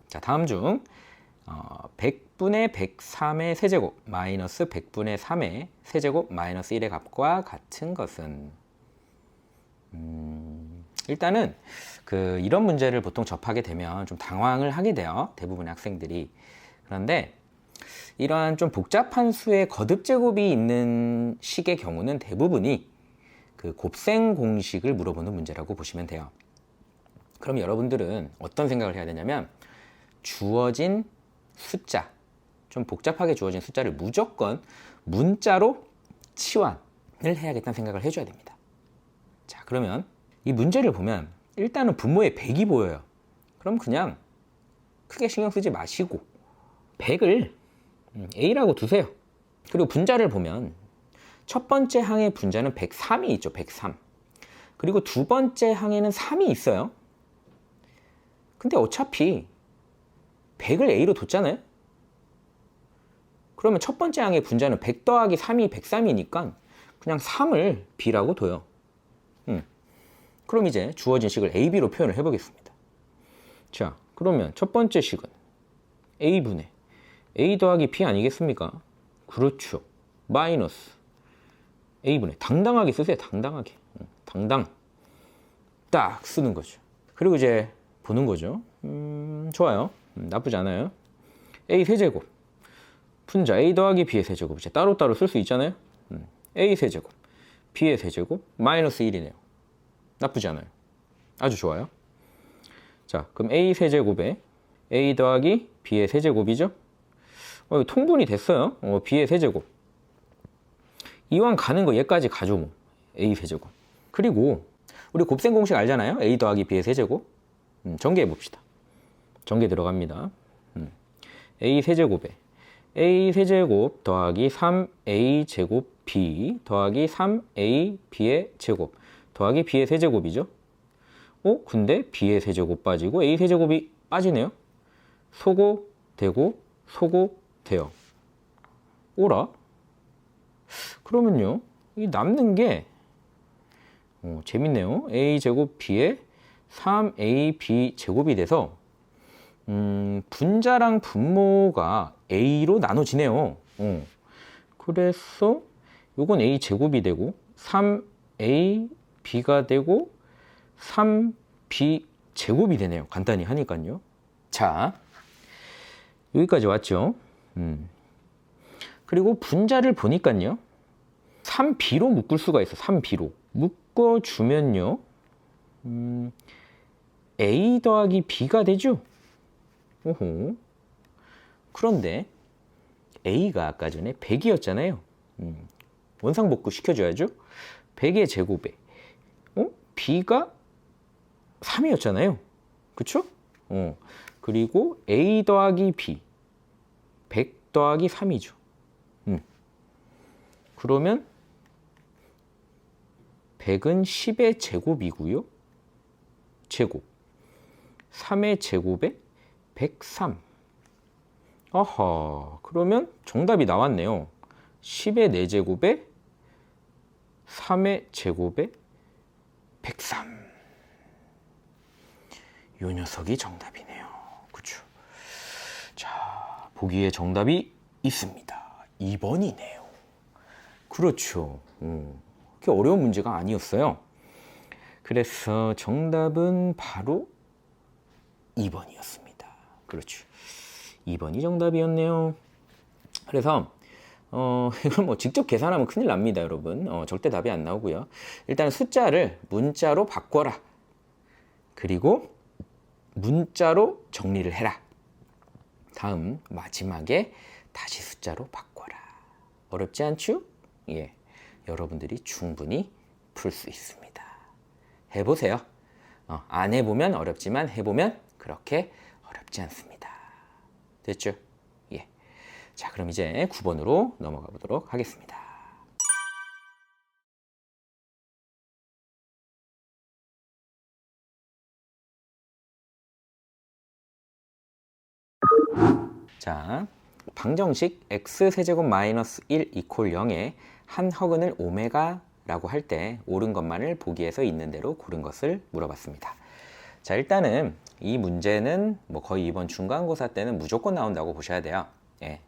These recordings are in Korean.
자, 다음 중 100분의 103의 세제곱 마이너스 100분의 3의 세제곱 마이너스 1의 값과 같은 것은? 일단은 이런 문제를 보통 접하게 되면 좀 당황을 하게 돼요, 대부분의 학생들이. 그런데 이러한 좀 복잡한 수의 거듭 제곱이 있는 식의 경우는 대부분이 곱셈 공식을 물어보는 문제라고 보시면 돼요. 그럼 여러분들은 어떤 생각을 해야 되냐면, 주어진 숫자, 좀 복잡하게 주어진 숫자를 무조건 문자로 치환을 해야겠다는 생각을 해줘야 됩니다. 자, 그러면 이 문제를 보면 일단은 분모에 100이 보여요. 그럼 그냥 크게 신경 쓰지 마시고 100을 A라고 두세요. 그리고 분자를 보면 첫 번째 항의 분자는 103이 있죠. 103. 그리고 두 번째 항에는 3이 있어요. 근데 어차피 100을 A로 뒀잖아요. 그러면 첫 번째 항의 분자는 100 더하기 3이 103이니까 그냥 3을 B라고 둬요. 그럼 이제 주어진 식을 AB로 표현을 해보겠습니다. 자, 그러면 첫 번째 식은 A분의 A 더하기 B 아니겠습니까? 그렇죠. 마이너스 A분의, 당당하게 쓰세요. 당당하게. 당당. 딱 쓰는 거죠. 그리고 이제 보는 거죠. 좋아요. 나쁘지 않아요. A 세제곱. 분자 A 더하기 B의 세제곱. 이제 따로따로 쓸 수 있잖아요. A 세제곱. B의 세제곱. 마이너스 1이네요. 나쁘지 않아요. 아주 좋아요. 자, 그럼 A 세제곱에 A 더하기 B의 세제곱이죠. 통분이 됐어요. B의 세제곱. 이왕 가는 거 얘까지 가죠 뭐. A 세제곱. 그리고 우리 곱셈 공식 알잖아요. A 더하기 B의 세제곱. 전개해 봅시다. 전개 들어갑니다. A 세제곱에 A 세제곱 더하기 3A 제곱 B 더하기 3A B의 제곱 더하기 B의 세제곱이죠. 근데 B의 세제곱 빠지고 A 세제곱이 빠지네요. 소고 되고 소고 돼요. 오라? 그러면요, 이 남는 게 재밌네요. A 제곱 B의 3AB 제곱이 돼서 분자랑 분모가 A로 나눠지네요. 그래서 요건 A 제곱이 되고 3AB가 되고 3B 제곱이 되네요. 간단히 하니까요. 자, 여기까지 왔죠. 그리고 분자를 보니까요, 3B로 묶을 수가 있어. 3B로 묶어주면요, A 더하기 B가 되죠. 오호. 그런데 A가 아까 전에 100이었잖아요. 원상복구 시켜줘야죠. 100의 제곱에 B가 3이었잖아요. 그쵸? 그리고 A 더하기 B 100 더하기 3이죠. 그러면 100은 10의 제곱이고요. 제곱. 3의 제곱에 103. 아하, 그러면 정답이 나왔네요. 10의 4제곱에 3의 제곱에 103. 요 녀석이 정답이네요. 그쵸? 자, 보기에 정답이 있습니다. 2번이네요. 그렇죠. 그게 어려운 문제가 아니었어요. 그래서 정답은 바로 2번이었습니다. 그렇죠. 2번이 정답이었네요. 그래서 이걸 뭐 직접 계산하면 큰일 납니다, 여러분. 절대 답이 안 나오고요. 일단 숫자를 문자로 바꿔라. 그리고 문자로 정리를 해라. 다음 마지막에 다시 숫자로 바꿔라. 어렵지 않죠? 예, 여러분들이 충분히 풀 수 있습니다. 해보세요. 안 해보면 어렵지만 해보면 그렇게 어렵지 않습니다. 됐죠? 예. 자, 그럼 이제 9번으로 넘어가 보도록 하겠습니다. 자, 방정식 x세제곱 마이너스 1 이퀄 0에 한 허근을 오메가라고 할 때 옳은 것만을 보기에서 있는 대로 고른 것을 물어봤습니다. 자, 일단은 이 문제는 뭐 거의 이번 중간고사 때는 무조건 나온다고 보셔야 돼요. 예.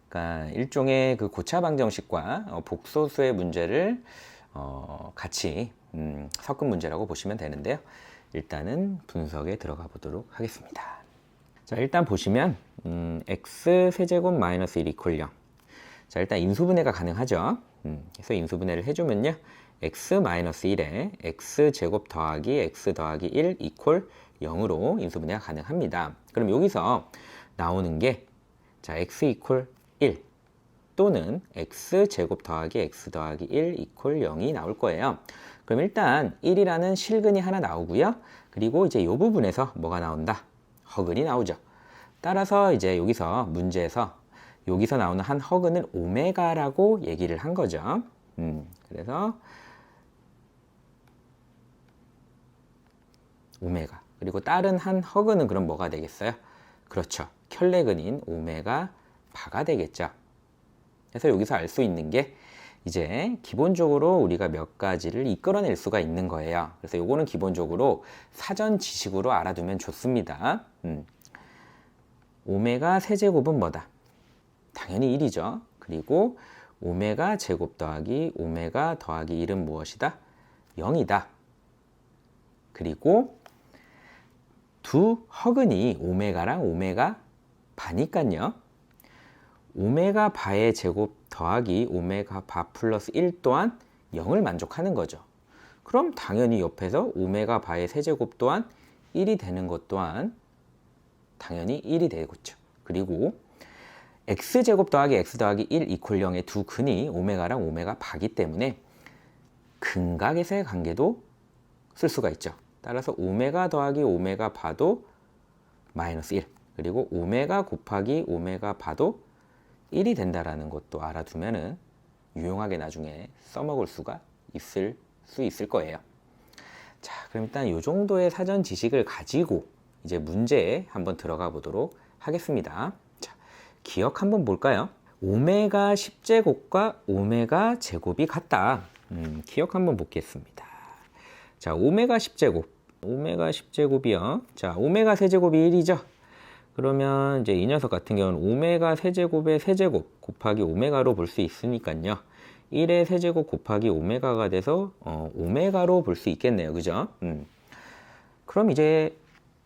그러니까 일종의 그 고차 방정식과 복소수의 문제를 같이 섞은 문제라고 보시면 되는데요. 일단은 분석에 들어가 보도록 하겠습니다. 자, 일단 보시면 x 세제곱 마이너스 1 이퀄 0. 자, 일단 인수분해가 가능하죠. 그래서 인수분해를 해주면요, x 마이너스 1에 x 제곱 더하기 x 더하기 1 이퀄 0으로 인수분해가 가능합니다. 그럼 여기서 나오는 게, 자, x 이퀄 1 또는 x 제곱 더하기 x 더하기 1 이퀄 0이 나올 거예요. 그럼 일단 1이라는 실근이 하나 나오고요. 그리고 이제 이 부분에서 뭐가 나온다? 허근이 나오죠. 따라서 이제 여기서 문제에서 여기서 나오는 한 허근을 오메가라고 얘기를 한 거죠. 그래서 오메가. 그리고 다른 한 허근은 그럼 뭐가 되겠어요? 그렇죠. 켤레근인 오메가 바가 되겠죠. 그래서 여기서 알 수 있는 게 이제 기본적으로 우리가 몇 가지를 이끌어낼 수가 있는 거예요. 그래서 요거는 기본적으로 사전 지식으로 알아두면 좋습니다. 오메가 세제곱은 뭐다? 당연히 1이죠. 그리고 오메가 제곱 더하기 오메가 더하기 1은 무엇이다? 0이다. 그리고 두 허근이 오메가랑 오메가 바니까요. 오메가 바의 제곱 더하기 오메가 바 플러스 1 또한 0을 만족하는 거죠. 그럼 당연히 옆에서 오메가 바의 세제곱 또한 1이 되는 것 또한 당연히 1이 되겠죠. 그리고 x제곱 더하기 x 더하기 1 이퀄 0의 두 근이 오메가랑 오메가 바기 때문에 근각에서의 관계도 쓸 수가 있죠. 따라서 오메가 더하기 오메가 바도 마이너스 1, 그리고 오메가 곱하기 오메가 바도 1이 된다라는 것도 알아두면은 유용하게 나중에 써먹을 수가 있을 거예요. 자, 그럼 일단 이 정도의 사전 지식을 가지고 이제 문제에 한번 들어가 보도록 하겠습니다. 자, 기억 한번 볼까요? 오메가 10제곱과 오메가 제곱이 같다. 기억 한번 보겠습니다. 자, 오메가 10제곱. 오메가 10제곱이요. 자, 오메가 세제곱이 1이죠. 그러면 이제 이 녀석 같은 경우는 오메가 세제곱의 세제곱 곱하기 오메가로 볼 수 있으니까요. 1의 세제곱 곱하기 오메가가 돼서 오메가로 볼 수 있겠네요. 그죠? 그럼 이제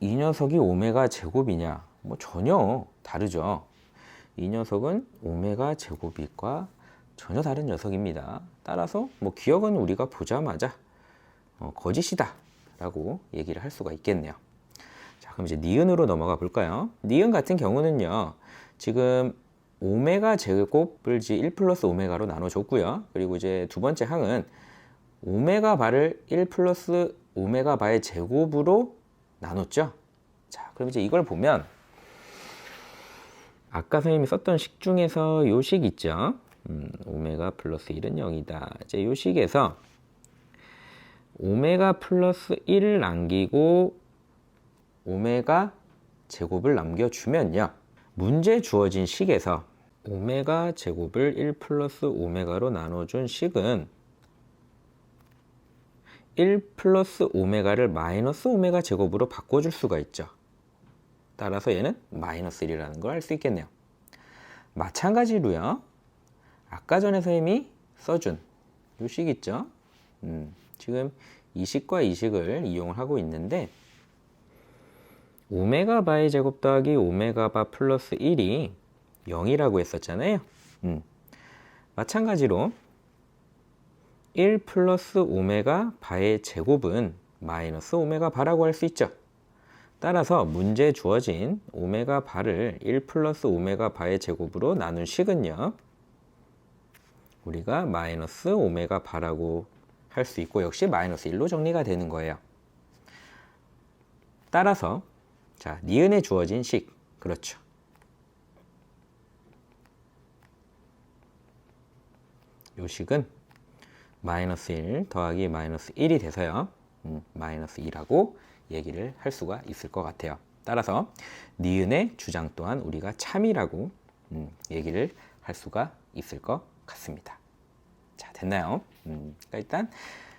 이 녀석이 오메가 제곱이냐? 뭐 전혀 다르죠. 이 녀석은 오메가 제곱과 전혀 다른 녀석입니다. 따라서 뭐 기억은 우리가 보자마자 거짓이다 라고 얘기를 할 수가 있겠네요. 자, 그럼 이제 니은으로 넘어가 볼까요? 니은 같은 경우는요, 지금 오메가 제곱을 이제 1 플러스 오메가로 나눠줬고요. 그리고 이제 두 번째 항은 오메가 바를 1 플러스 오메가 바의 제곱으로 나눴죠. 자, 그럼 이제 이걸 보면 아까 선생님이 썼던 식 중에서 요 식 있죠. 오메가 플러스 1은 0이다. 이제 요 식에서 오메가 플러스 1을 남기고 오메가 제곱을 남겨주면요, 문제 주어진 식에서 오메가 제곱을 1 플러스 오메가로 나눠준 식은 1 플러스 오메가를 마이너스 오메가 제곱으로 바꿔줄 수가 있죠. 따라서 얘는 마이너스 1이라는 걸 알 수 있겠네요. 마찬가지로요, 아까 전에 선생님이 써준 이 식 있죠. 지금 이 식과 이 식을 이용을 하고 있는데 오메가 바의 제곱 더하기 오메가 바 플러스 1이 0이라고 했었잖아요. 마찬가지로 1 플러스 오메가 바의 제곱은 마이너스 오메가 바라고 할 수 있죠. 따라서 문제에 주어진 오메가 바를 1 플러스 오메가 바의 제곱으로 나눈 식은요, 우리가 마이너스 오메가 바라고 할 수 있고 역시 마이너스 1로 정리가 되는 거예요. 따라서 자, 니은에 주어진 식, 그렇죠. 요 식은 마이너스 1 더하기 마이너스 1이 돼서요, 마이너스 2라고 얘기를 할 수가 있을 것 같아요. 따라서 니은의 주장 또한 우리가 참이라고 얘기를 할 수가 있을 것 같습니다. 자, 됐나요? 그러니까 일단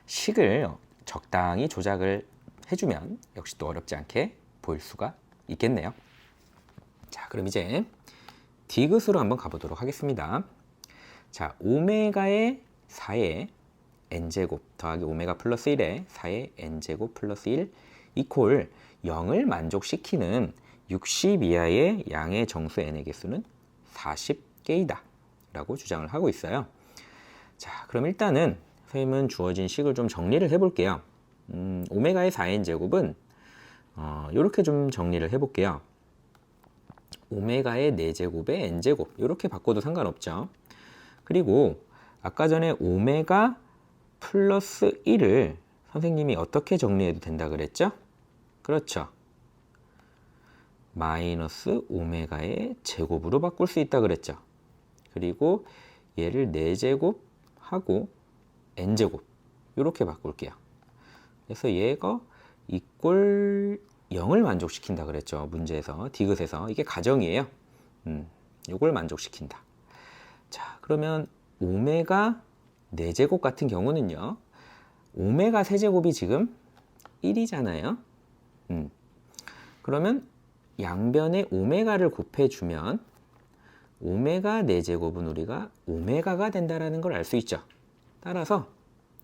식을 적당히 조작을 해주면 역시 또 어렵지 않게 보일 수가 있겠네요. 자, 그럼 이제 디귿으로 한번 가보도록 하겠습니다. 자, 오메가의 4의 n제곱 더하기 오메가 플러스 1의 4의 n제곱 플러스 1 이퀄 0을 만족시키는 60 이하의 양의 정수 n의 개수는 40개이다 라고 주장을 하고 있어요. 자, 그럼 일단은 선생님은 주어진 식을 좀 정리를 해볼게요. 오메가의 4n제곱은 이렇게 좀 정리를 해볼게요. 오메가의 4제곱의 n제곱 이렇게 바꿔도 상관없죠. 그리고 아까 전에 오메가 플러스 1을 선생님이 어떻게 정리해도 된다 그랬죠? 그렇죠. 마이너스 오메가의 제곱으로 바꿀 수 있다 그랬죠. 그리고 얘를 4제곱 하고 n제곱 이렇게 바꿀게요. 그래서 얘가 이꼴 0을 만족시킨다 그랬죠. 문제에서 디귿에서 이게 가정이에요. 이걸 만족시킨다. 자, 그러면 오메가 4제곱 같은 경우는요. 오메가 세제곱이 지금 1이잖아요. 그러면 양변에 오메가를 곱해주면 오메가 4제곱은 우리가 오메가가 된다는 걸 알 수 있죠. 따라서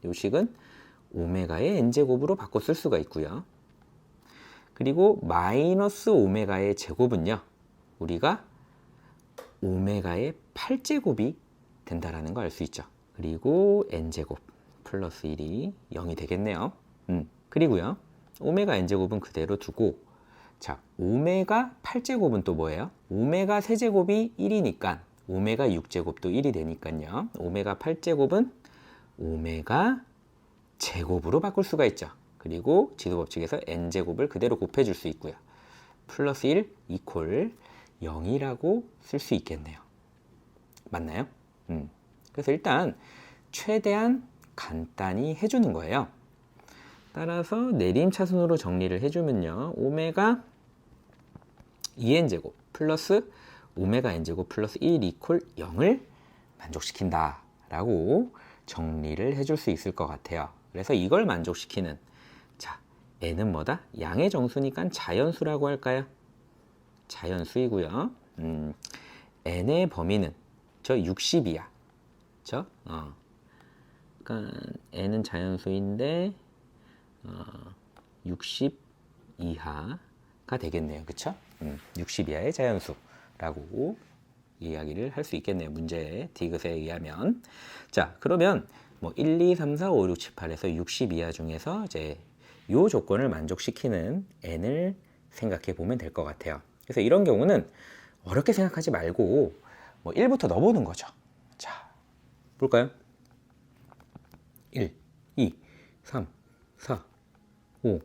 이 식은 오메가의 n제곱으로 바꿔 쓸 수가 있고요. 그리고 마이너스 오메가의 제곱은요. 우리가 오메가의 8제곱이 된다는 걸 알 수 있죠. 그리고 n제곱 플러스 1이 0이 되겠네요. 그리고요. 오메가 n제곱은 그대로 두고 자, 오메가 8제곱은 또 뭐예요? 오메가 세제곱이 1이니까 오메가 6제곱도 1이 되니까요. 오메가 8제곱은 오메가 제곱으로 바꿀 수가 있죠. 그리고 지수법칙에서 n제곱을 그대로 곱해줄 수 있고요. 플러스 1 이퀄 0이라고 쓸 수 있겠네요. 맞나요? 그래서 일단 최대한 간단히 해주는 거예요. 따라서 내림차순으로 정리를 해주면요. 오메가 2n제곱 플러스 오메가 n제곱 플러스 1 이퀄 0을 만족시킨다 라고 정리를 해줄 수 있을 것 같아요. 그래서 이걸 만족시키는 자, n은 뭐다? 양의 정수니까 자연수라고 할까요? 자연수이고요. n의 범위는 저 60이야. 그쵸? 그러니까 n은 자연수인데 60 이하가 되겠네요. 그쵸? 60 이하의 자연수라고 이야기를 할 수 있겠네요. 문제의 디귿에 의하면. 자, 그러면 뭐 1, 2, 3, 4, 5, 6, 7, 8에서 60 이하 중에서 이제 요 조건을 만족시키는 n을 생각해 보면 될 것 같아요. 그래서 이런 경우는 어렵게 생각하지 말고 뭐 1부터 넣어보는 거죠. 자, 볼까요? 1, 2, 3, 4, 5,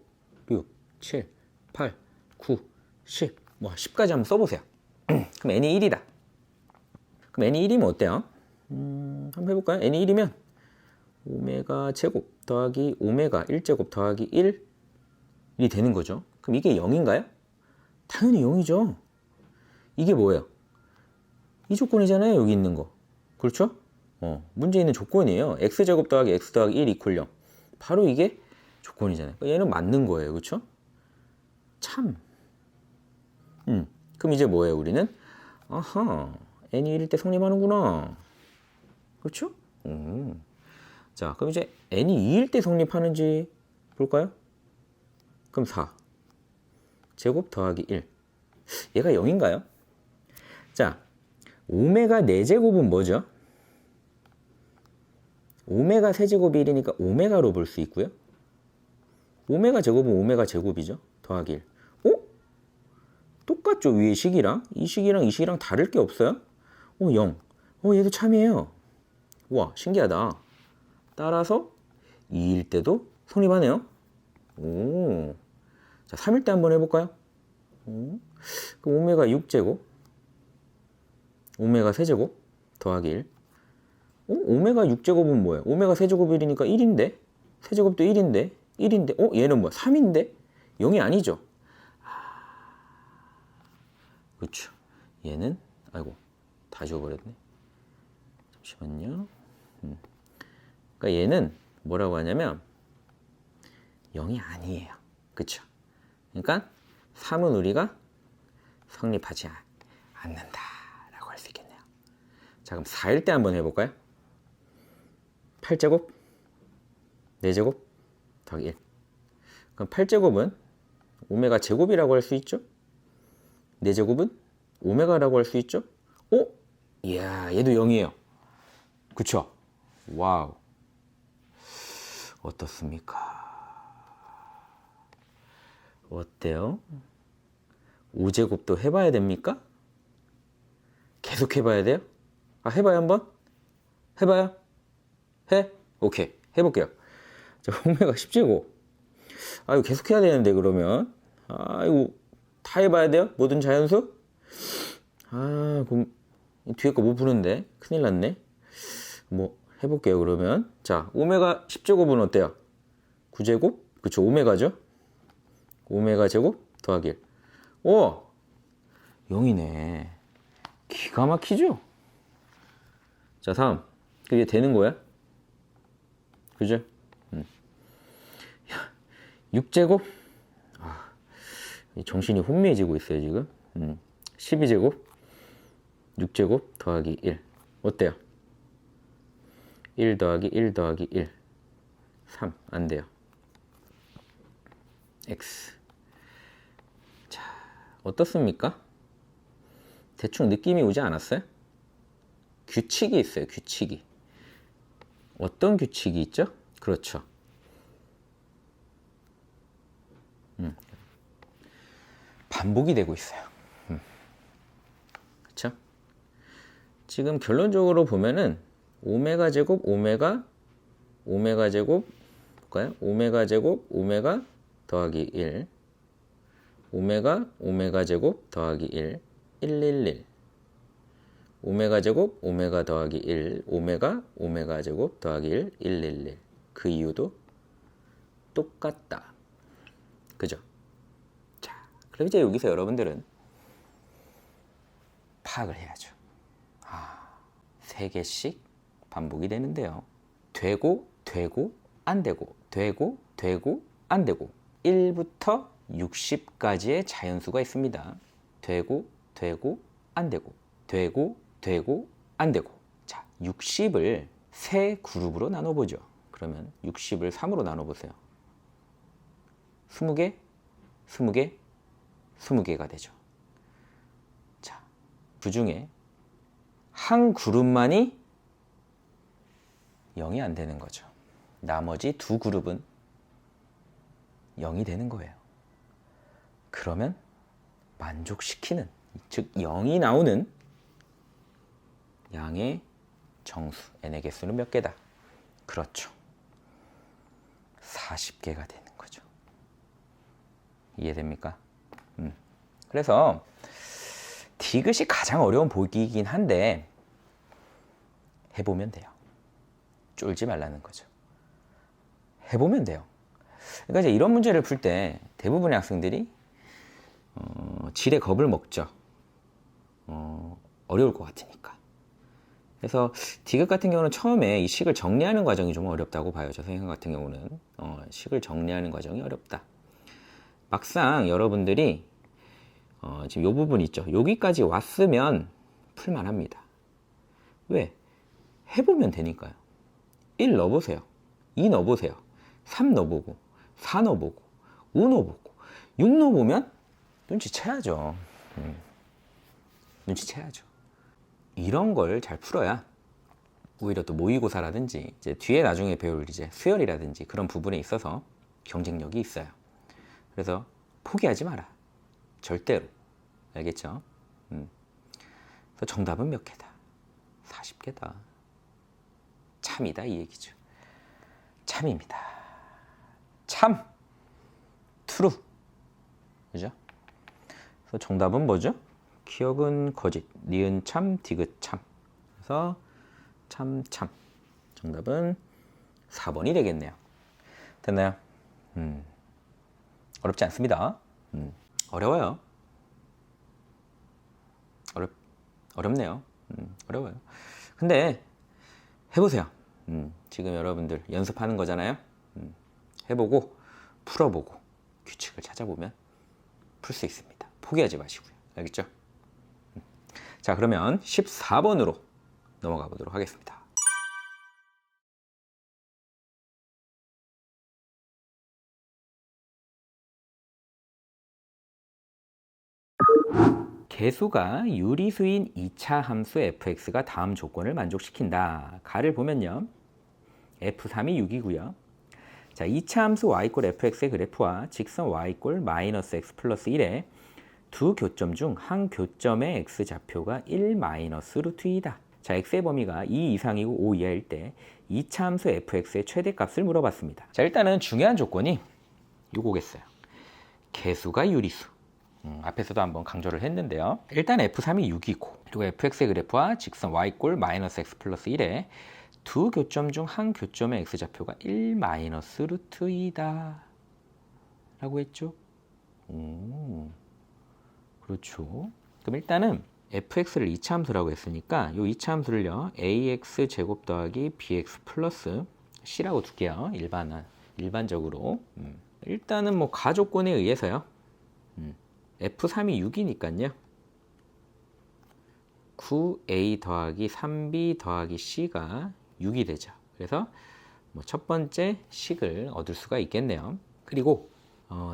6, 7, 8, 9, 10. 뭐 10까지 한번 써보세요. 그럼 n이 1이다. 그럼 n이 1이면 어때요? 한번 해볼까요? n이 1이면 오메가 제곱 더하기 오메가 1제곱 더하기 1이 되는 거죠. 그럼 이게 0인가요? 당연히 0이죠. 이게 뭐예요? 이 조건이잖아요. 여기 있는 거. 그렇죠? 문제 있는 조건이에요. x제곱 더하기 x 더하기 1 이퀄 0. 바로 이게 조건이잖아요. 얘는 맞는 거예요. 그렇죠? 참. 그럼 이제 뭐예요? 우리는 아하, n이 1일 때 성립하는구나. 그렇죠? 자, 그럼 이제 n이 2일 때 성립하는지 볼까요? 그럼 4 제곱 더하기 1. 얘가 0인가요? 자, 오메가 4제곱은 뭐죠? 오메가 세제곱이 1이니까 오메가로 볼 수 있고요. 오메가 제곱은 오메가 제곱이죠. 더하기 1. 똑같죠? 위에 식이랑 이 식이랑 이 식이랑 다를 게 없어요. 0. 얘도 참이에요. 와, 신기하다. 따라서 2일 때도 성립하네요. 오. 자, 3일 때 한번 해볼까요? 그럼 오메가 6제곱 오메가 세제곱 더하기 1. 오메가 6제곱은 뭐예요? 오메가 세제곱 1이니까 1인데 세제곱도 1인데 얘는 뭐야? 3인데 0이 아니죠. 그렇죠. 얘는 아이고 다 지워버렸네. 잠시만요. 그러니까 얘는 뭐라고 하냐면 0이 아니에요. 그렇죠. 그러니까 3은 우리가 성립하지 않는다라고 할 수 있겠네요. 자, 그럼 4일 때 한번 해볼까요? 8제곱 4제곱 더하기 1. 그럼 8제곱은 오메가 제곱이라고 할 수 있죠? 4제곱은 오메가라고 할 수 있죠? 오? 이야, 얘도 0이에요. 그쵸? 와우. 어떻습니까? 어때요? 5제곱도 해봐야 됩니까? 계속 해봐야 돼요? 아, 해봐요 한번? 해봐요? 해? 오케이, 해볼게요. 자, 오메가 10제곱. 아, 이거 계속 해야 되는데 그러면. 아, 이거 다 해봐야 돼요? 모든 자연수? 아, 그럼 뒤에 거 못 푸는데 큰일 났네. 뭐 해볼게요 그러면. 자, 오메가 10제곱은 어때요? 9제곱? 그쵸, 오메가죠? 오메가 제곱 더하기 1. 오! 0이네. 기가 막히죠? 자, 다음. 그게 되는 거야? 그죠? 6제곱? 아, 정신이 혼미해지고 있어요 지금. 12제곱 6제곱 더하기 1 어때요? 1 더하기 1 더하기 1 3 안 돼요. x. 자, 어떻습니까? 대충 느낌이 오지 않았어요? 규칙이 있어요. 규칙이. 어떤 규칙이 있죠? 그렇죠. 반복이 되고 있어요. 그렇죠? 지금 결론적으로 보면은 오메가 제곱 오메가 제곱 볼까요? 오메가 제곱 오메가 더하기 1 오메가 제곱 더하기 1 111 오메가 제곱 오메가 더하기 1 오메가 제곱 더하기 1 111 그 이유도 똑같다. 그죠? 자, 그럼 이제 여기서 여러분들은 파악을 해야죠. 3개씩 반복이 되는데요. 되고 안 되고 되고 안 되고 1부터 60까지의 자연수가 있습니다. 되고 안 되고 되고 안 되고. 자, 60을 세 그룹으로 나눠보죠. 그러면 60을 3으로 나눠보세요. 20개 20개 20개가 되죠. 자, 그 중에 한 그룹만이 0이 안 되는 거죠. 나머지 두 그룹은 0이 되는 거예요. 그러면 만족시키는, 즉 0이 나오는 양의 정수, n의 개수는 몇 개다? 그렇죠. 40개가 되는 거죠. 이해됩니까? 그래서 디귿이 가장 어려운 보기이긴 한데 해보면 돼요. 쫄지 말라는 거죠. 해보면 돼요. 그러니까 이제 이런 문제를 풀 때 대부분의 학생들이 지레 겁을 먹죠. 어려울 것 같으니까. 그래서 디귿 같은 경우는 처음에 이 식을 정리하는 과정이 좀 어렵다고 봐요. 저 선생님 같은 경우는 식을 정리하는 과정이 어렵다. 막상 여러분들이 지금 이 부분 있죠. 여기까지 왔으면 풀만합니다. 왜? 해보면 되니까요. 1 넣어보세요. 2 넣어보세요. 3 넣어보고 4 넣어보고 5 넣어보고 6 넣어보면 눈치채야죠. 눈치채야죠. 이런 걸 잘 풀어야 오히려 또 모의고사라든지 이제 뒤에 나중에 배울 이제 수열이라든지 그런 부분에 있어서 경쟁력이 있어요. 그래서 포기하지 마라. 절대로. 알겠죠? 그래서 정답은 몇 개다? 40개다. 참이다 이 얘기죠. 참입니다. 참. 트루. 그죠? 그래서 정답은 뭐죠? 기억은 거짓, 니은 참, 디귿 참. 그래서 참. 정답은 4번이 되겠네요. 됐나요? 어렵지 않습니다. 어려워요. 어렵네요. 어려워요. 근데 해보세요. 지금 여러분들 연습하는 거잖아요. 해보고 풀어보고 규칙을 찾아보면 풀 수 있습니다. 포기하지 마시고요. 알겠죠? 자, 그러면 14번으로 넘어가 보도록 하겠습니다. 개수가 유리수인 2차 함수 fx가 다음 조건을 만족시킨다. 가를 보면요. f3이 6이고요. 자, 2차 함수 y 꼴 fx의 그래프와 직선 y 꼴 마이너스 x 플러스 1의 두 교점 중 한 교점의 x 좌표가 1 마이너스 루트 2다. 자, x의 범위가 2 이상이고 5 이하일 때 2차 함수 fx의 최대값을 물어봤습니다. 자, 일단은 중요한 조건이 요거겠어요. 개수가 유리수. 앞에서도 한번 강조를 했는데요. 일단 f3이 6이고 그리고 fx의 그래프와 직선 y 꼴 마이너스 x 플러스 1의 두 교점 중 한 교점의 x 좌표가 1 마이너스 루트 2다 라고 했죠. 그렇죠. 그럼 일단은 fx를 2차 함수라고 했으니까 이 2차 함수를요 ax 제곱 더하기 bx 플러스 c라고 둘게요. 일반적으로 일단은 뭐 가조건에 의해서요 f3이 6이니까요 9a 더하기 3b 더하기 c가 6이 되죠. 그래서 뭐 첫 번째 식을 얻을 수가 있겠네요. 그리고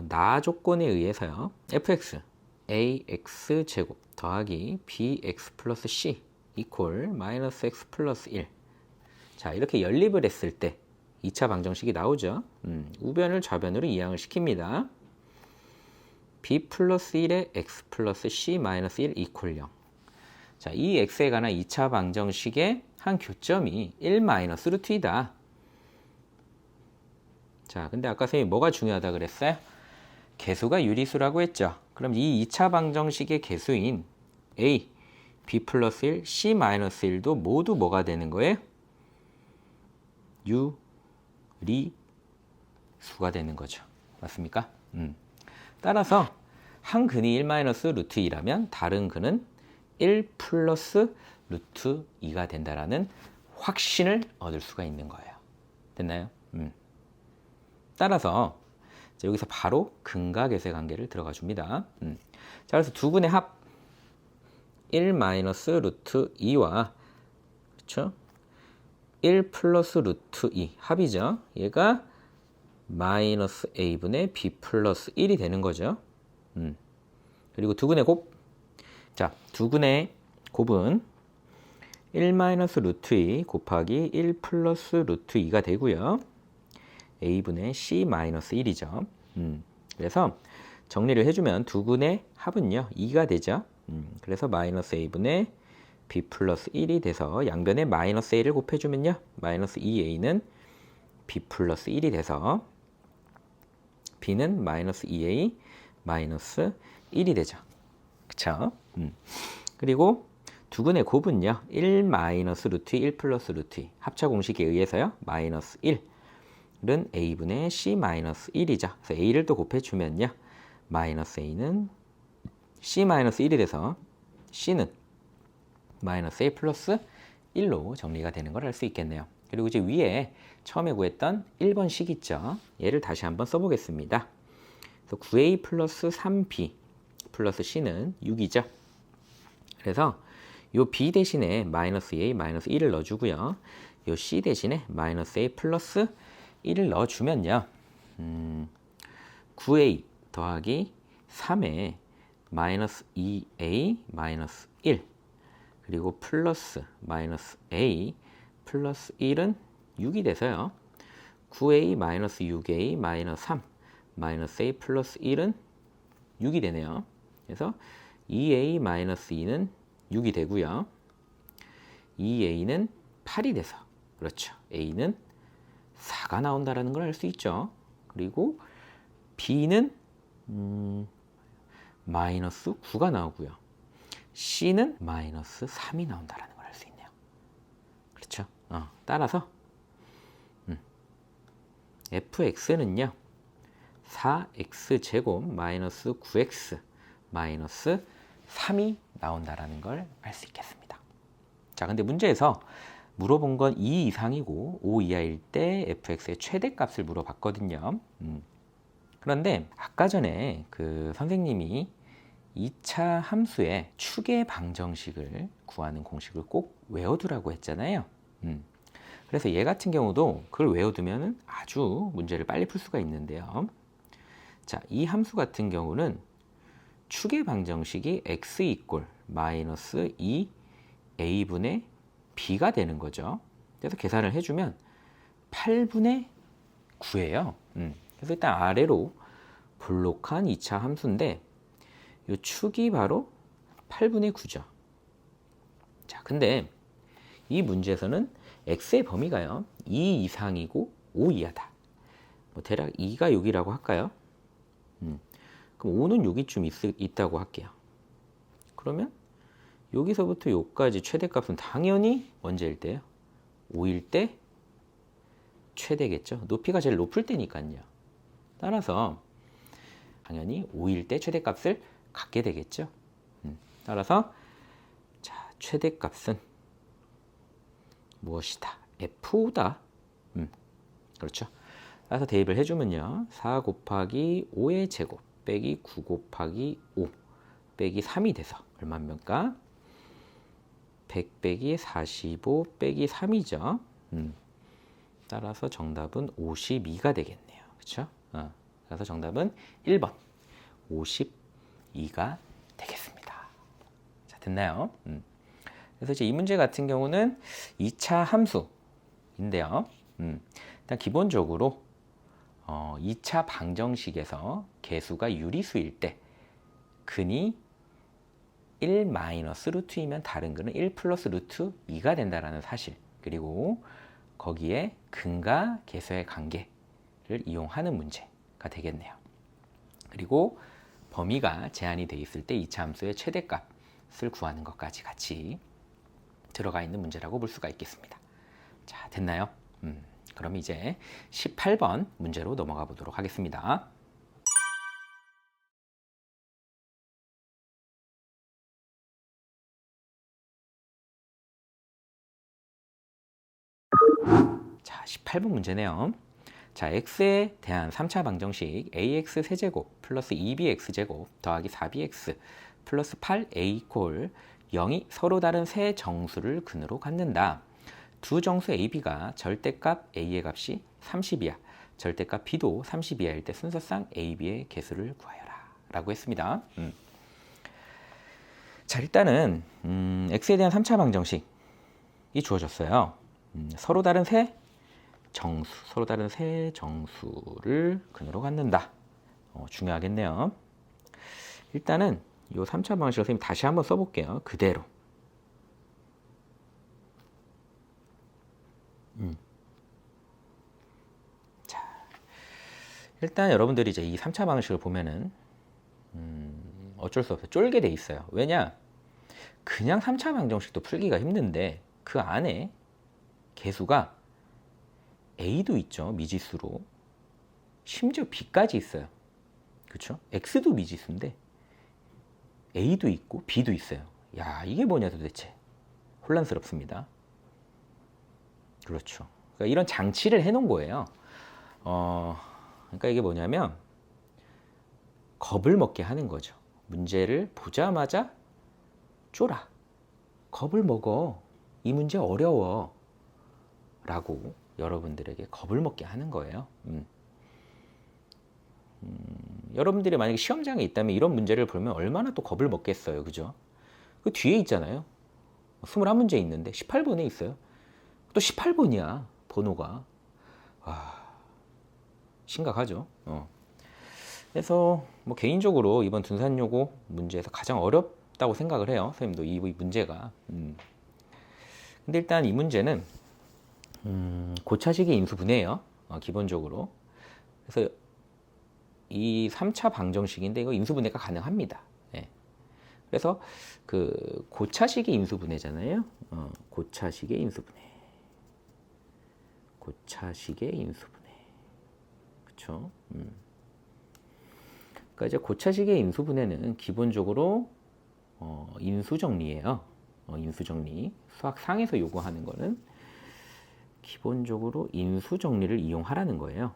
나 조건에 의해서요 fx ax 제곱 더하기 bx 플러스 c 이퀄 마이너스 x 플러스 1. 자, 이렇게 연립을 했을 때 2차 방정식이 나오죠. 우변을 좌변으로 이항을 시킵니다. b 플러스 1에 x 플러스 c 마이너스 1 이퀄 0. 자, 이 x에 관한 2차 방정식의 한 교점이 1 마이너스 루트 2다. 자, 근데 아까 선생님이 뭐가 중요하다 그랬어요? 개수가 유리수라고 했죠. 그럼 이 2차 방정식의 개수인 a, b 플러스 1, c 마이너스 1도 모두 뭐가 되는 거예요? 유리수가 되는 거죠. 맞습니까? 따라서 한 근이 1 마이너스 루트 2라면 다른 근은 1 플러스 루트 2가 된다라는 확신을 얻을 수가 있는 거예요. 됐나요? 따라서 여기서 바로 근과 계수의 관계를 들어가 줍니다. 자, 그래서 두 근의 합 1 마이너스 루트 2와 그렇죠? 1 플러스 루트 2 합이죠. 얘가 마이너스 a분의 b 플러스 1이 되는 거죠. 그리고 두 근의 곱. 자, 두 근의 곱은 1 마이너스 루트 2 곱하기 1 플러스 루트 2가 되고요. a분의 c 마이너스 1이죠. 그래서 정리를 해주면 두 근의 합은요 2가 되죠. 그래서 마이너스 a분의 b 플러스 1이 돼서 양변에 마이너스 a를 곱해주면요 마이너스 2a는 b 플러스 1이 돼서 b는 마이너스 2a 마이너스 1이 되죠. 그쵸? 그리고 두 근의 곱은요 1 마이너스 루트 1 플러스 루트 2 합차 공식에 의해서요 마이너스 1은 a분의 c 마이너스 1이죠. 그래서 a를 또 곱해주면요 마이너스 a는 c 마이너스 1이 돼서 c는 마이너스 a 플러스 1로 정리가 되는 걸 알 수 있겠네요. 그리고 이제 위에 처음에 구했던 1번 식 있죠. 얘를 다시 한번 써보겠습니다. 그래서 9a 플러스 3b 플러스 c는 6이죠. 그래서 요 b 대신에 마이너스 a 마이너스 1을 넣어주고요. 요 c 대신에 마이너스 a 플러스 1을 넣어주면요. 9a 더하기 3에 마이너스 2a 마이너스 1 그리고 플러스 마이너스 a 플러스 1은 6이 돼서요. 9a 마이너스 6a 마이너스 3 마이너스 a 플러스 1은 6이 되네요. 그래서 2a 마이너스 2는 6이 되고요. 2a는 8이 돼서 그렇죠. a는 4가 나온다는 걸 알 수 있죠. 그리고 b는 마이너스 9가 나오고요. c는 마이너스 3이 나온다는 걸 알 수 있네요. 그렇죠. 따라서 fx는요 4x 제곱 마이너스 9x 마이너스 3이 나온다는 걸 알 수 있겠습니다. 자, 근데 문제에서 물어본 건 2 이상이고 5 이하일 때 fx의 최대값을 물어봤거든요. 그런데 아까 전에 그 선생님이 2차 함수의 추계 방정식을 구하는 공식을 꼭 외워두라고 했잖아요. 그래서 얘 같은 경우도 그걸 외워두면 아주 문제를 빨리 풀 수가 있는데요. 자, 이 함수 같은 경우는 추계 방정식이 x 이꼴 마이너스 2a분의 b가 되는 거죠. 그래서 계산을 해주면 8분의 9예요. 그래서 일단 아래로 볼록한 2차 함수인데 이 축이 바로 8분의 9죠. 자, 근데 이 문제에서는 x의 범위가요 2 이상이고 5 이하다. 뭐 대략 2가 6이라고 할까요? 그럼 5는 여기쯤 있다고 할게요. 그러면 여기서부터 여기까지 최대값은 당연히 언제일 때요? 5일 때 최대겠죠. 높이가 제일 높을 때니까요. 따라서 당연히 5일 때 최대값을 갖게 되겠죠. 따라서 자, 최대값은 무엇이다? F5다. 그렇죠. 따라서 대입을 해주면요. 4 곱하기 5의 제곱 빼기 9 곱하기 5 빼기 3이 돼서 얼마입니까? 100 빼기 45 빼기 3이죠. 따라서 정답은 52가 되겠네요. 그렇죠? 그래서 정답은 1번 52가 되겠습니다. 자, 됐나요? 그래서 이제 이 문제 같은 경우는 2차 함수인데요. 일단 기본적으로 2차 방정식에서 개수가 유리수일 때 근이 1 마이너스 루트이면 다른 근은 1 플러스 루트 2가 된다는 사실, 그리고 거기에 근과 개수의 관계를 이용하는 문제가 되겠네요. 그리고 범위가 제한이 돼 있을 때 2차 함수의 최대값을 구하는 것까지 같이 들어가 있는 문제라고 볼 수가 있겠습니다. 자, 됐나요? 그럼 이제 18번 문제로 넘어가 보도록 하겠습니다. 자, 18번 문제네요. 자, x에 대한 3차 방정식 ax 세제곱 플러스 2bx제곱 더하기 4bx 플러스 8a 콜 0이 서로 다른 세 정수를 근으로 갖는다. 두 정수 ab가 절대값 a의 값이 30이야. 절대값 b도 30이하일 때 순서상 ab의 개수를 구하여라 라고 했습니다. 자, 일단은 x에 대한 3차 방정식이 주어졌어요. 서로 다른 세 정수를 근으로 갖는다. 중요하겠네요. 일단은 이 3차 방식을 선생님 다시 한번 써볼게요. 그대로. 자, 일단 여러분들이 이제 이 3차 방식을 보면은 어쩔 수 없어요. 쫄게 돼 있어요. 왜냐? 그냥 3차 방정식도 풀기가 힘든데 그 안에 개수가 a도 있죠. 미지수로. 심지어 b까지 있어요. 그렇죠? x도 미지수인데 a도 있고 b도 있어요. 야, 이게 뭐냐 도대체. 혼란스럽습니다. 그렇죠. 그러니까 이런 장치를 해놓은 거예요. 그러니까 이게 뭐냐면 겁을 먹게 하는 거죠. 문제를 보자마자 쫄아. 겁을 먹어. 이 문제 어려워. 라고 여러분들에게 겁을 먹게 하는 거예요. 여러분들이 만약에 시험장에 있다면 이런 문제를 보면 얼마나 또 겁을 먹겠어요. 그죠? 그 뒤에 있잖아요. 21문제 있는데 18번에 있어요. 또 18번이야. 번호가. 와, 심각하죠. 그래서 뭐 개인적으로 이번 등산요고 문제에서 가장 어렵다고 생각을 해요. 선생님도 이 문제가. 근데 일단 이 문제는 고차식의 인수분해예요. 기본적으로. 그래서 이 3차 방정식인데 이거 인수분해가 가능합니다. 예. 그래서 그 고차식의 인수분해잖아요. 고차식의 인수분해. 고차식의 인수분해. 그렇죠? 그러니까 이제 고차식의 인수분해는 기본적으로 인수정리예요. 인수정리. 수학상에서 요구하는 거는 기본적으로 인수정리를 이용하라는 거예요.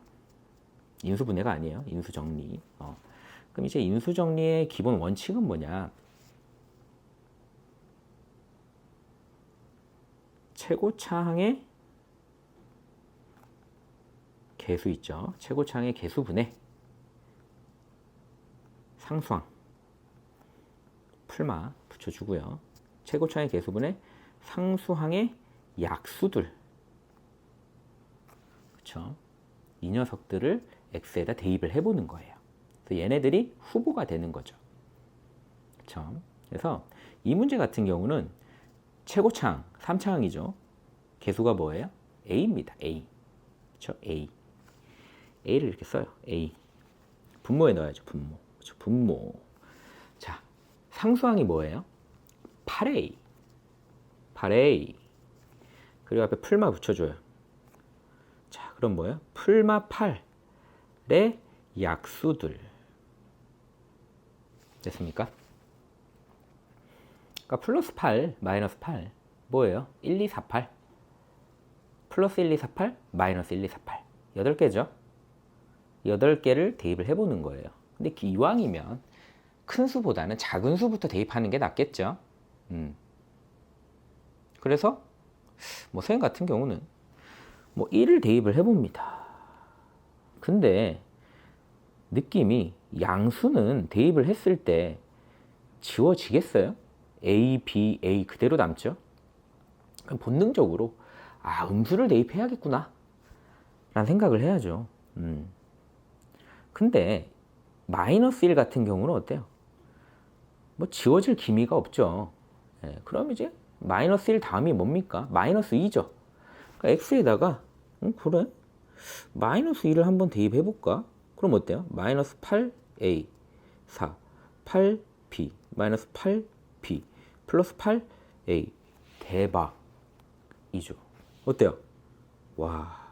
인수분해가 아니에요. 인수정리. 그럼 이제 인수정리의 기본 원칙은 뭐냐? 최고차항의 개수 있죠. 최고차항의 개수분의 상수항 풀마 붙여주고요. 최고차항의 개수분의 상수항의 약수들. 그렇죠? 이 녀석들을 x에다 대입을 해보는 거예요. 그래서 얘네들이 후보가 되는 거죠. 그렇죠? 그래서 이 문제 같은 경우는 최고차항 3차항이죠. 개수가 뭐예요? a입니다. a. 그렇죠? a. a를 이렇게 써요. a. 분모에 넣어야죠. 분모. 그렇죠? 분모. 자, 상수항이 뭐예요? 8a. 8a. 그리고 앞에 풀마 붙여줘요. 자, 그럼 뭐예요? 풀마 8의 약수들. 됐습니까? 그러니까 플러스 8, 마이너스 8 뭐예요? 1, 2, 4, 8 플러스 1, 2, 4, 8 마이너스 1, 2, 4, 8 8개죠? 8개를 대입을 해보는 거예요. 근데 이왕이면 큰 수보다는 작은 수부터 대입하는 게 낫겠죠? 그래서 뭐 선생님 같은 경우는 뭐 1을 대입을 해봅니다. 근데 느낌이 양수는 대입을 했을 때 지워지겠어요? A, B, A 그대로 남죠? 그럼 본능적으로 음수를 대입해야겠구나 라는 생각을 해야죠. 근데 마이너스 1 같은 경우는 어때요? 뭐 지워질 기미가 없죠. 그럼 이제 마이너스 1 다음이 뭡니까? 마이너스 2죠. 그러니까 x에다가 그래? 마이너스 2를 한번 대입해볼까? 그럼 어때요? 마이너스 8a 4 8b 마이너스 8b 플러스 8a 대박이죠. 어때요? 와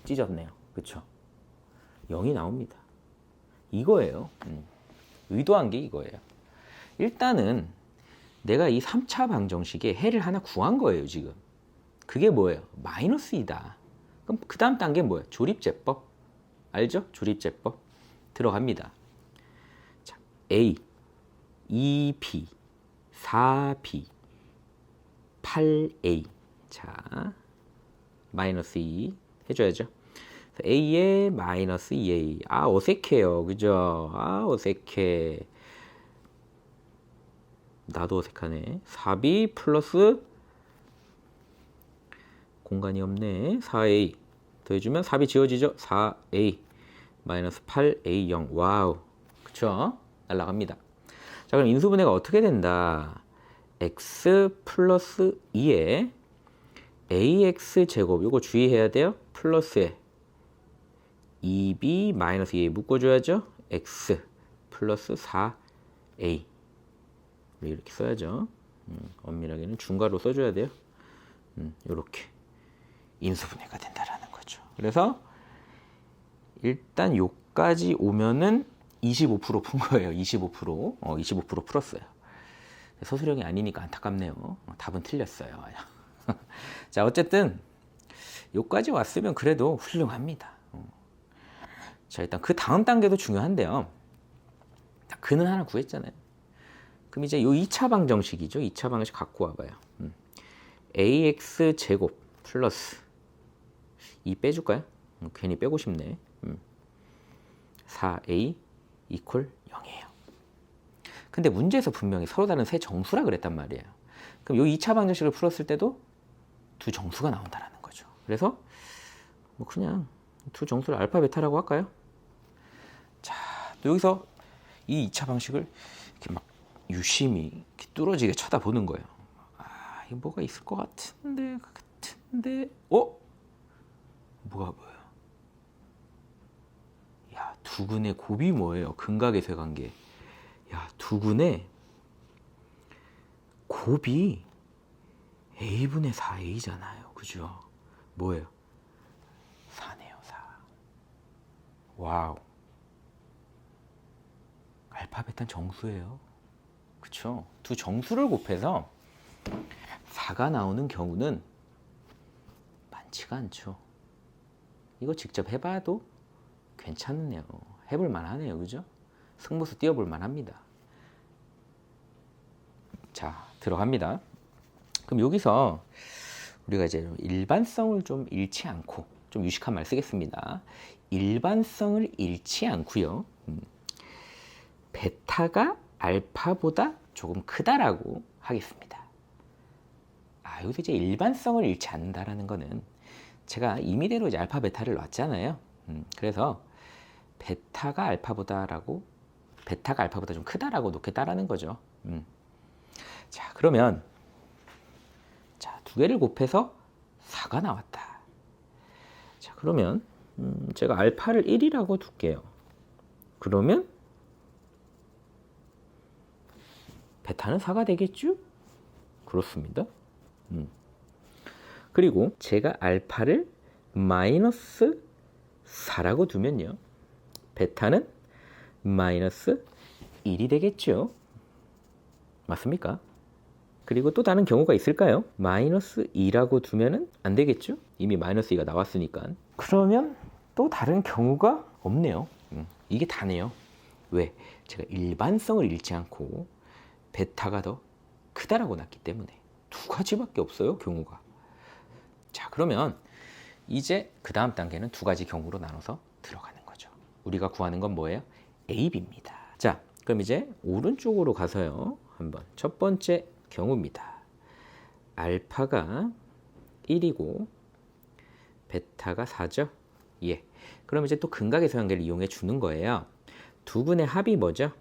찢었네요. 그쵸? 0이 나옵니다. 이거예요. 의도한 게 이거예요. 일단은 내가 이 3차 방정식에 해를 하나 구한 거예요. 지금 그게 뭐예요? 마이너스 2다. 그럼 그 다음 단계 뭐예요? 조립제법. 알죠? 조립제법 들어갑니다. 자, A, 2B, 4B, 8A. 자, 마이너스 2 해줘야죠. A에 마이너스 2A. 어색해요. 그죠? 어색해. 나도 어색하네. 4B 플러스 공간이 없네. 4A 더해주면 4B 지워지죠? 4A 마이너스 8A0. 와우. 그쵸? 날라갑니다. 자, 그럼 인수분해가 어떻게 된다? x 플러스 2에 ax 제곱 요거 주의해야 돼요. 플러스에 2b 마이너스 2a 묶어줘야죠. x 플러스 4a 이렇게 써야죠. 엄밀하게는 중괄호 써줘야 돼요. 요렇게 인수분해가 된다라는 거죠. 그래서 일단 요까지 오면은 25% 푼 거예요. 25%. 25% 풀었어요. 서술형이 아니니까 안타깝네요. 답은 틀렸어요. 자, 어쨌든 요까지 왔으면 그래도 훌륭합니다. 자, 일단 그 다음 단계도 중요한데요. 근은 하나 구했잖아요. 그럼 이제 요 2차 방정식이죠. 2차 방정식 갖고 와봐요. ax 제곱 플러스 2 빼줄까요? 괜히 빼고 싶네. 4a 이퀄 0이에요. 근데 문제에서 분명히 서로 다른 세 정수라 그랬단 말이에요. 그럼 요 2차 방정식을 풀었을 때도 두 정수가 나온다는 거죠. 그래서 뭐 그냥 두 정수를 알파 베타라고 할까요? 자, 또 여기서 이 2차 방식을 이렇게 막 유심히 이렇게 뚫어지게 쳐다보는 거예요. 이거 뭐가 있을 것 같은데 뭐가 보여요? 야, 두근의 곱이 뭐예요? 근각의 세관계. 야, 두근의 곱이 a분의 4a잖아요. 그죠? 뭐예요? 4네요, 4. 와우. 알파, 베타는 정수예요. 그쵸? 두 정수를 곱해서 4가 나오는 경우는 많지가 않죠. 이거 직접 해봐도 괜찮네요. 해볼 만하네요. 그죠? 승부수 띄워볼 만합니다. 자, 들어갑니다. 그럼 여기서 우리가 이제 일반성을 좀 잃지 않고, 좀 유식한 말 쓰겠습니다. 일반성을 잃지 않고요. 베타가 알파보다 조금 크다라고 하겠습니다. 여기서 이제 일반성을 잃지 않는다라는 거는 제가 임의대로 이제 알파 베타를 놨잖아요. 그래서 베타가 알파보다 좀 크다라고 놓겠다라는 거죠. 자, 그러면 자, 두 개를 곱해서 4가 나왔다. 자, 그러면 제가 알파를 1이라고 둘게요. 그러면 베타는 4가 되겠죠? 그렇습니다. 그리고 제가 알파를 마이너스 4라고 두면요. 베타는 마이너스 1이 되겠죠. 맞습니까? 그리고 또 다른 경우가 있을까요? 마이너스 2라고 두면은 안 되겠죠? 이미 마이너스 2가 나왔으니까. 그러면 또 다른 경우가 없네요. 이게 다네요. 왜? 제가 일반성을 잃지 않고 베타가 더 크다라고 놨기 때문에 두 가지밖에 없어요, 경우가. 자, 그러면 이제 그 다음 단계는 두 가지 경우로 나눠서 들어가는 거죠. 우리가 구하는 건 뭐예요? A, B입니다. 자, 그럼 이제 오른쪽으로 가서요. 한번 첫 번째 경우입니다. 알파가 1이고 베타가 4죠? 예. 그럼 이제 또 근각의 관계를 이용해 주는 거예요. 두 분의 합이 뭐죠?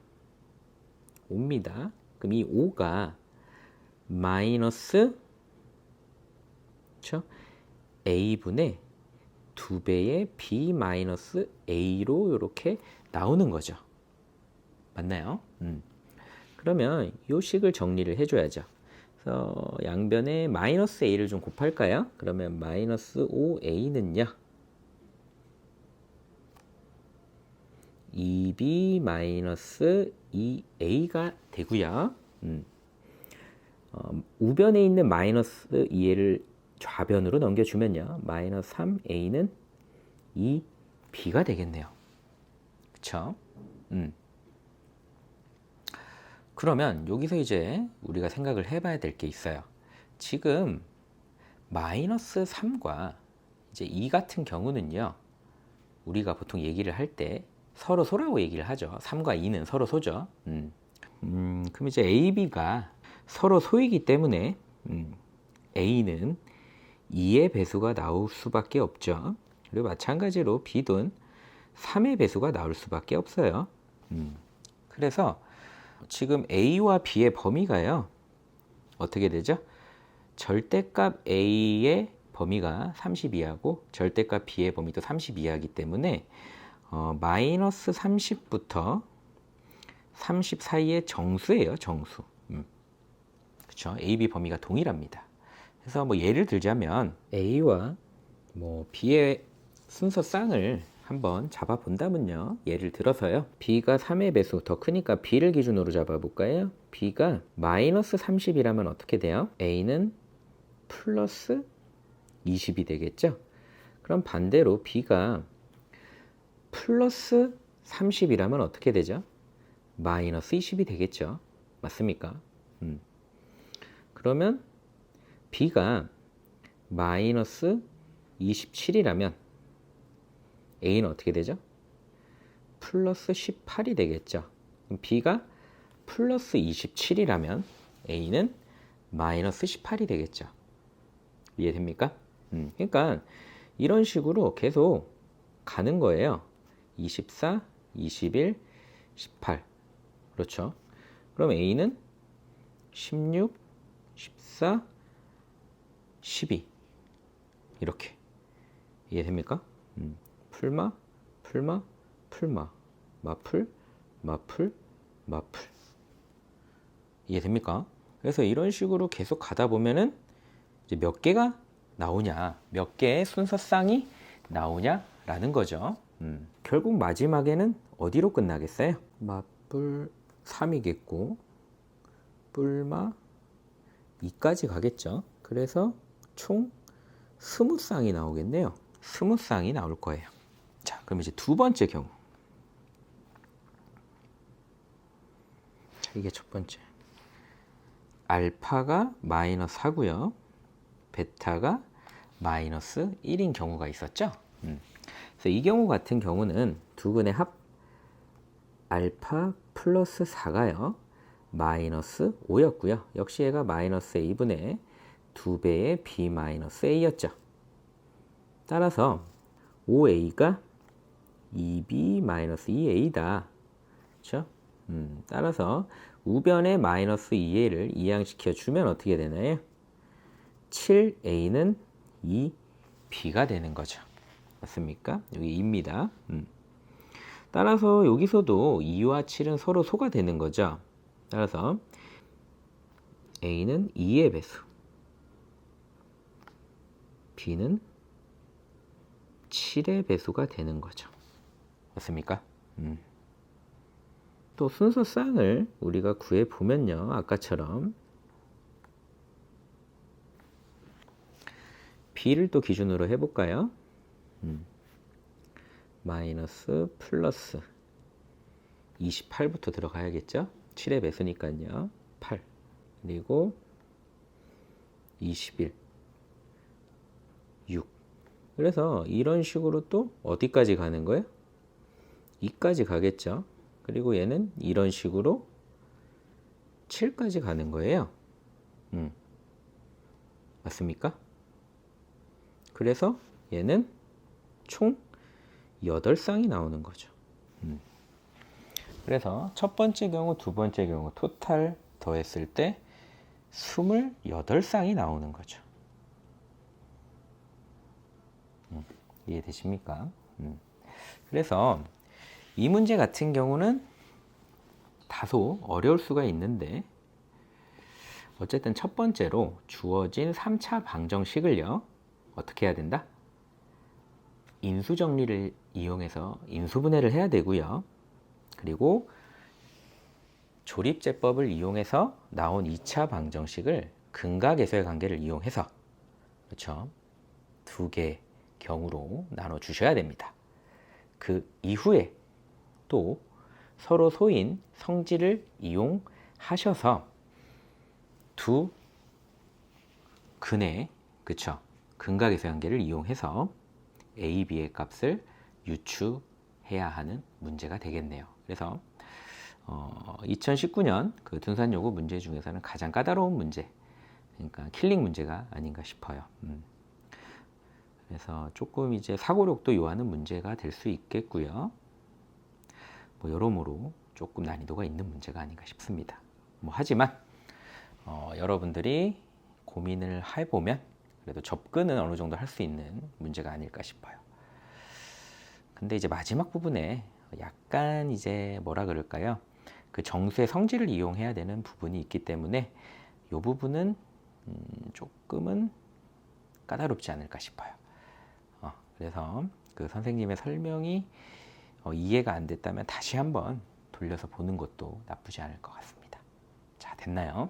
5입니다. 그럼 이 5가 마이너스 그렇죠? A분의 2배의 B 마이너스 A로 이렇게 나오는 거죠. 맞나요? 그러면 이 식을 정리를 해줘야죠. 그래서 양변에 마이너스 A를 좀 곱할까요? 그러면 마이너스 5A는요. 2B 마이너스 2A가 되고요. 우변에 있는 마이너스 2A를 좌변으로 넘겨주면요. 마이너스 3A는 2B가 되겠네요. 그쵸? 그러면 여기서 이제 우리가 생각을 해봐야 될 게 있어요. 지금 마이너스 3과 이제 2 같은 경우는요. 우리가 보통 얘기를 할 때 서로 소라고 얘기를 하죠. 3과 2는 서로 소죠. 그럼 이제 A, B가 서로 소이기 때문에 A는 2의 배수가 나올 수밖에 없죠. 그리고 마찬가지로 B도 3의 배수가 나올 수밖에 없어요. 그래서 지금 A와 B의 범위가요. 어떻게 되죠? 절대값 A의 범위가 32하고 절대값 B의 범위도 32하기 때문에 마이너스 30부터 30 사이의 정수예요. 정수. 그렇죠? A, B 범위가 동일합니다. 그래서 뭐 예를 들자면 A와 뭐 B의 순서 쌍을 한번 잡아 본다면요. 예를 들어서요. B가 3의 배수 더 크니까 B를 기준으로 잡아 볼까요? B가 마이너스 30이라면 어떻게 돼요? A는 플러스 20이 되겠죠? 그럼 반대로 B가 플러스 30이라면 어떻게 되죠? 마이너스 20이 되겠죠? 맞습니까? 그러면 B가 마이너스 27이라면 A는 어떻게 되죠? 플러스 18이 되겠죠. 그럼 B가 플러스 27이라면 A는 마이너스 18이 되겠죠. 이해됩니까? 그러니까 이런 식으로 계속 가는 거예요. 24, 21, 18. 그렇죠. 그럼 A는 16, 14, 12. 이렇게. 이해됩니까? 풀마, 풀마, 풀마, 마풀, 마풀, 마풀. 이해됩니까? 그래서 이런 식으로 계속 가다 보면은 이제 몇 개가 나오냐, 몇 개의 순서쌍이 나오냐라는 거죠. 결국 마지막에는 어디로 끝나겠어요? 마뿔 3이겠고, 뿔마 2까지 가겠죠. 그래서 총 20쌍이 나오겠네요. 20쌍이 나올 거예요. 자, 그럼 이제 두 번째 경우. 자, 이게 첫 번째. 알파가 마이너스 하고요. 베타가 마이너스 1인 경우가 있었죠. 그래서 이 경우 같은 경우는 두근의 합 알파 플러스 4가요. 마이너스 5였고요. 역시 얘가 마이너스 a분의 2배의 b 마이너스 a였죠. 따라서 5a가 2b 마이너스 2a다. 그렇죠? 따라서 우변의 마이너스 2a를 이항시켜 주면 어떻게 되나요? 7a는 2b가 되는 거죠. 맞습니까? 여기 2입니다. 따라서 여기서도 2와 7은 서로 소가 되는 거죠. 따라서 a는 2의 배수, b는 7의 배수가 되는 거죠. 맞습니까? 또 순서쌍을 우리가 구해 보면요, 아까처럼 b를 또 기준으로 해볼까요? 마이너스 플러스 28부터 들어가야겠죠? 7의 배수니까요. 8 그리고 21 6. 그래서 이런 식으로 또 어디까지 가는 거예요? 2까지 가겠죠. 그리고 얘는 이런 식으로 7까지 가는 거예요. 맞습니까? 그래서 얘는 총 8쌍이 나오는 거죠. 그래서 첫 번째 경우, 두 번째 경우 토탈 더했을 때 28쌍이 나오는 거죠. 이해되십니까? 그래서 이 문제 같은 경우는 다소 어려울 수가 있는데, 어쨌든 첫 번째로 주어진 3차 방정식을요, 어떻게 해야 된다? 인수정리를 이용해서 인수분해를 해야 되고요. 그리고 조립제법을 이용해서 나온 2차 방정식을 근각에서의 관계를 이용해서, 그렇죠? 두 개 경우로 나눠 주셔야 됩니다. 그 이후에 또 서로 소인 성질을 이용하셔서 두 근의, 그쵸, 근각에서의 관계를 이용해서 a, b의 값을 유추해야 하는 문제가 되겠네요. 그래서 2019년 그 둔산요구 문제 중에서는 가장 까다로운 문제, 그러니까 킬링 문제가 아닌가 싶어요. 그래서 조금 이제 사고력도 요하는 문제가 될 수 있겠고요. 뭐 여러모로 조금 난이도가 있는 문제가 아닌가 싶습니다. 하지만 여러분들이 고민을 해보면 그래도 접근은 어느 정도 할 수 있는 문제가 아닐까 싶어요. 근데 이제 마지막 부분에 약간 이제 뭐라 그럴까요? 그 정수의 성질을 이용해야 되는 부분이 있기 때문에 이 부분은 조금은 까다롭지 않을까 싶어요. 그래서 그 선생님의 설명이 이해가 안 됐다면 다시 한번 돌려서 보는 것도 나쁘지 않을 것 같습니다. 자, 됐나요?